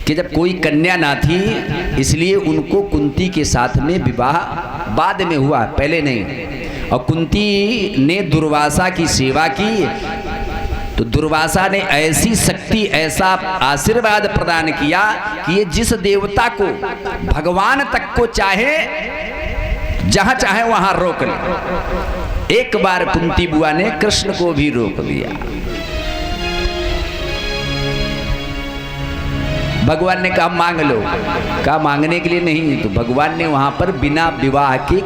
कि जब कोई कन्या ना थी इसलिए उनको कुंती के साथ में विवाह बाद में हुआ, पहले नहीं। और कुंती ने दुर्वासा की सेवा की तो दुर्वासा ने ऐसी शक्ति, ऐसा आशीर्वाद प्रदान किया कि ये जिस देवता को भगवान तक को चाहे जहां चाहे वहां रोक ले। एक बार कुंती बुआ ने कृष्ण को भी रोक दिया। भगवान ने कहा मांग लो, कहा मांगने के लिए नहीं, तो भगवान ने वहां पर बिना विवाह के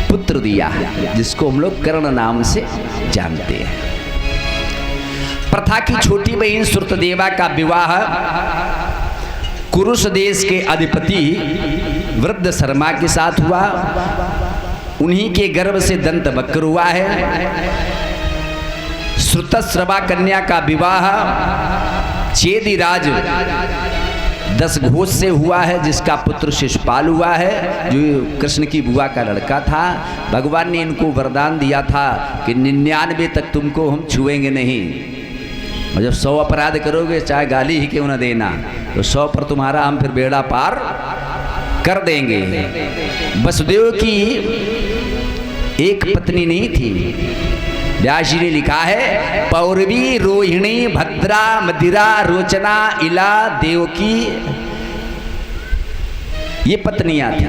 पुत्र दिया जिसको हम लोग कर्ण नाम से जानते हैं। प्रथा की छोटी बहन श्रुतदेवा का विवाह कुरुष देश के अधिपति वृद्ध शर्मा के साथ हुआ। उन्हीं के गर्भ से दंत वक्र हुआ है। श्रुतश्रवा कन्या का विवाह चेदिराज दशघोष से हुआ है, जिसका पुत्र शिशुपाल हुआ है, जो कृष्ण की बुआ का लड़का था। भगवान ने इनको वरदान दिया था कि 99 तक तुमको हम छुएंगे नहीं, और जब 100 अपराध करोगे चाहे गाली ही क्यों न देना, तो 100 पर तुम्हारा हम फिर बेड़ा पार कर देंगे। वसुदेव की एक पत्नी नहीं थी। व्यास जी ने लिखा है पौरवी रोहिणी भद्रा मदिरा रोचना इला देवकी, ये पत्नियां थी।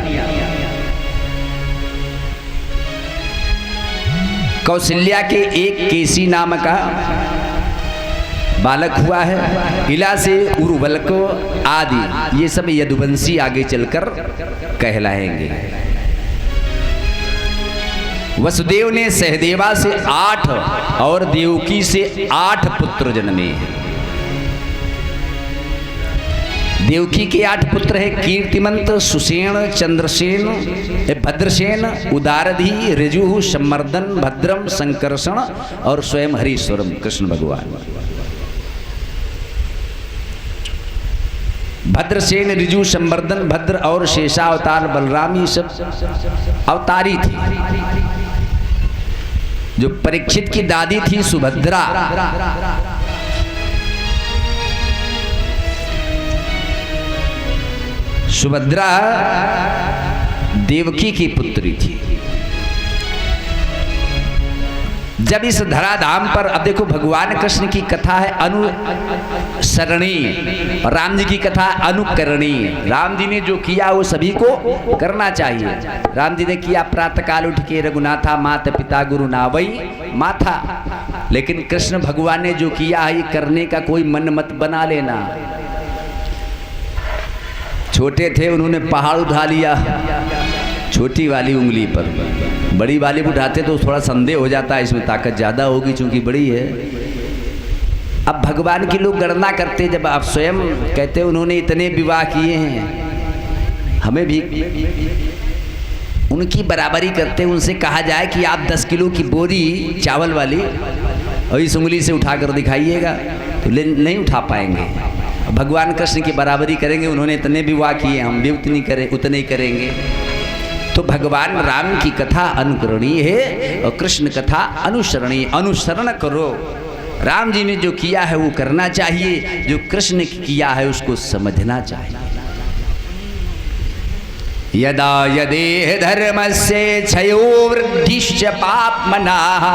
कौशल्या के एक केसी नाम का बालक हुआ है। इला से उर्वलक आदि ये सब यदुवंशी आगे चलकर कहलाएंगे। वसुदेव ने सहदेवा से 8 और देवकी से 8 पुत्र जन्मे हैं। देवकी के 8 पुत्र है कीर्तिमंत, सुसेन, चंद्रसेन, भद्रसेन, उदारधि, ऋजु, सम्मर्दन, भद्रम, संकर्षण और स्वयं हरीश्वरम कृष्ण भगवान। भद्रसेन, ऋजु, संवर्धन, भद्र और शेषावतार बलराम ये सब अवतारी थी। जो परीक्षित की दादी थी सुभद्रा, सुभद्रा देवकी की पुत्री थी। जब इस धराधाम पर, अब देखो भगवान कृष्ण की कथा है अनुसरणीय और राम जी की कथा अनुकरणीय। राम जी ने जो किया वो सभी को करना चाहिए। राम जी ने किया प्रातः काल उठ के रघुनाथा माता पिता गुरु नावई माथा, लेकिन कृष्ण भगवान ने जो किया है ये करने का कोई मन मत बना लेना। छोटे थे उन्होंने पहाड़ उठा लिया छोटी वाली उंगली पर, बड़ी वाली उठाते तो थोड़ा संदेह हो जाता है इसमें ताकत ज़्यादा होगी चूंकि बड़ी है। अब भगवान की लोग गणना करते, जब आप स्वयं कहते उन्होंने इतने विवाह किए हैं, हमें भी उनकी बराबरी करते। उनसे कहा जाए कि आप 10 किलो की बोरी चावल वाली और इस उंगली से उठा कर दिखाइएगा तो नहीं उठा पाएंगे। भगवान कृष्ण की बराबरी करेंगे, उन्होंने इतने विवाह किए हम भी उतने ही करेंगे। तो भगवान राम की कथा अनुकरणीय है और कृष्ण कथा अनुसरणीय। अनुसरण करो, राम जी ने जो किया है वो करना चाहिए, जो कृष्ण ने किया है उसको समझना चाहिए। यदा यदेह धर्मस्य क्षयो वृद्धिश्च पाप्मनः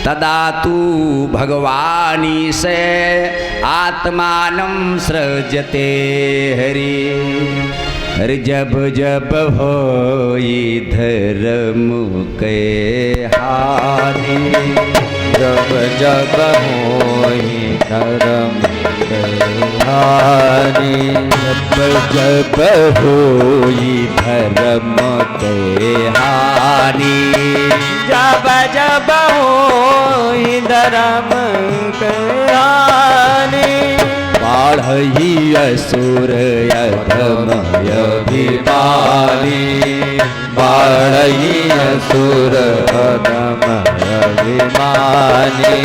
तदा तु भगवानी से आत्मानं सृजते हरि। हर जब जब होई धर्म के हानि, जब जब होई धर्म के हानि, जब जब होई धर्म के हानि, जब जब होई धर्म के हानि। बाढ़ी असुर अधमय अभिमानी, बाढ़ी असुर अधमय अभिमानी।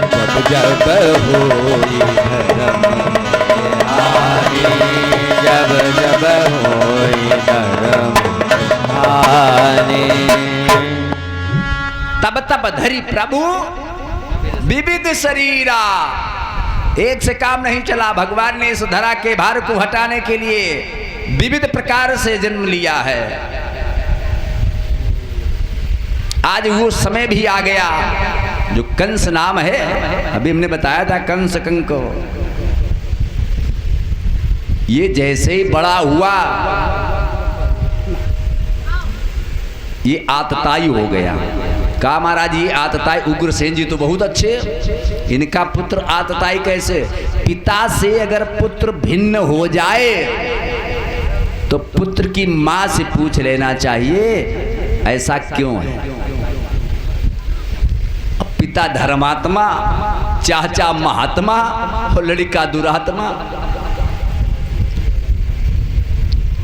जब जब होई धर्म के हानि, जब जब होई धर्म हानि। तब तब धरि प्रभु विविध शरीरा, एक से काम नहीं चला। भगवान ने इस धरा के भार को हटाने के लिए विविध प्रकार से जन्म लिया है। आज वो समय भी आ गया जो कंस नाम है, अभी हमने बताया था कंस कंक, ये जैसे ही बड़ा हुआ ये आतताई हो गया। कहा महाराज ये आतताई, उग्रसेन जी तो बहुत अच्छे, इनका पुत्र आतताई कैसे? पिता से अगर पुत्र भिन्न हो जाए तो पुत्र की मां से पूछ लेना चाहिए ऐसा क्यों है। पिता धर्मात्मा, चाचा महात्मा और लड़का दुरात्मा,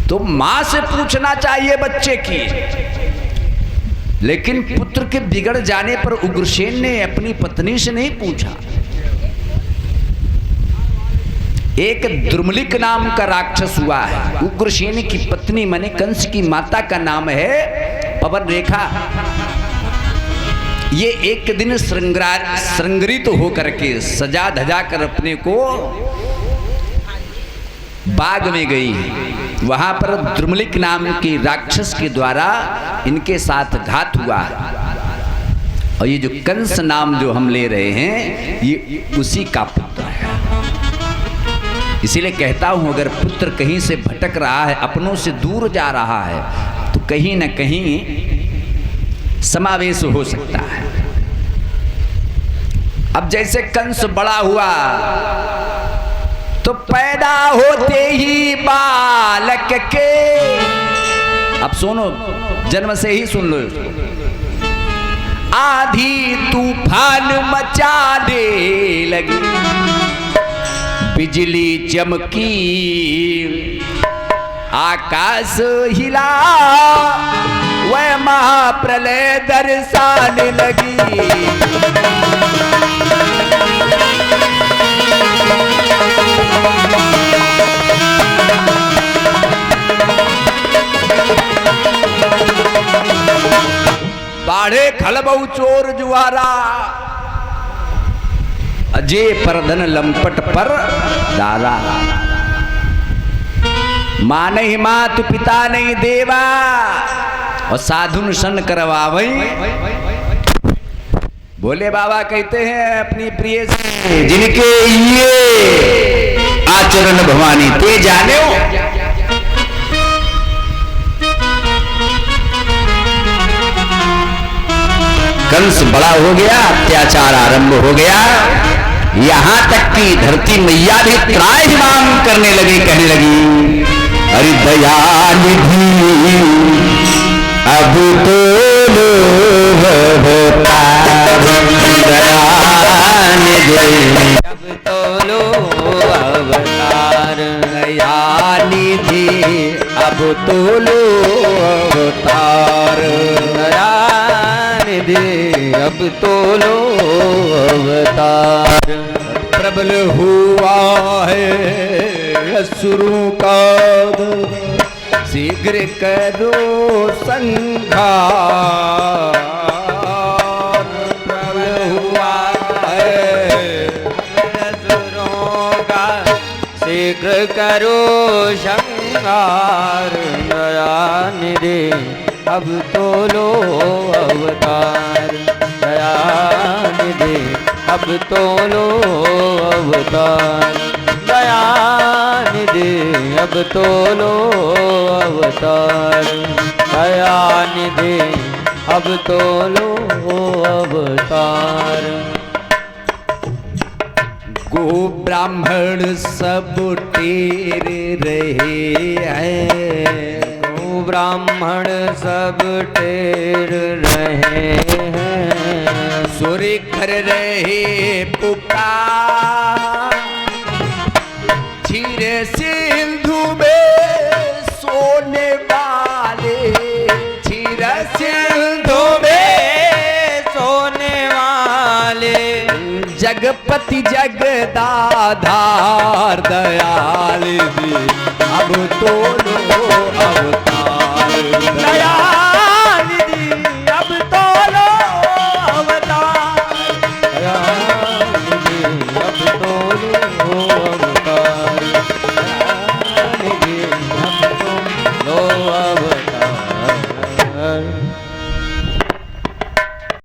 तो मां से पूछना चाहिए बच्चे की। लेकिन पुत्र के बिगड़ जाने पर उग्रसेन ने अपनी पत्नी से नहीं पूछा। एक द्रुमलिक नाम का राक्षस हुआ है। उग्रसेन की पत्नी माने कंस की माता का नाम है पवन रेखा। ये एक दिन श्रृंगारित होकर के सजा धजा कर अपने को बाग में गई। वहां पर द्रुमलिक नाम के राक्षस के द्वारा इनके साथ घात हुआ है। और ये जो कंस नाम जो हम ले रहे हैं ये उसी का पुत्र है। इसीलिए कहता हूं अगर पुत्र कहीं से भटक रहा है, अपनों से दूर जा रहा है, तो कहीं न कहीं समावेश हो सकता है। अब जैसे कंस बड़ा हुआ तो पैदा होते ही बालक के, अब सुनो, जन्म से ही सुन लो, आधी तूफान मचाने लगी, बिजली चमकी, आकाश हिला, वह महाप्रलय दर्शाने लगी। बाढ़े खलबऊ चोर जुआरा, अजय परधन लंपट पर दारा, माँ नहीं मात पिता नहीं देवा, और साधुन सन करवावई। भोले बाबा कहते हैं अपनी प्रिय से, जिनके ये आचरण भवानी ते जाने हो। कंस बड़ा हो गया, अत्याचार आरंभ हो गया, यहां तक कि धरती मैया भी त्राहिमाम करने लगी, कहने लगी, अरे दयानिधि अब तो लो अवतार, दयानिधि अब तो लो अवतार, दयानिधि अब तो लो अवतार, दयानिधि अब तो लो अवतार। प्रबल हुआ है असुरों का, शीघ्र करो संहार, प्रबल हुआ है असुरों का, शीघ्र करो संहार, दयानिधि अब तो लो अवतार, दयानिधि अब तो लो अवतार, दयानिधि अब तो लो अवतार, दयानिधि अब तो लो अवतार। गो ब्राह्मण सब टेर रहे हैं, गो ब्राह्मण सब टेर रहे हैं, सूर्य कर रहे पुकार, क्षीर सिंधु में सोने वाले, क्षीर सिंधु में सोने वाले, जगपति जगदाधार, दयाल जी अब तो लो अवतार, दयाल जी अब तो लो अवतार, दयाल जी अब तोरे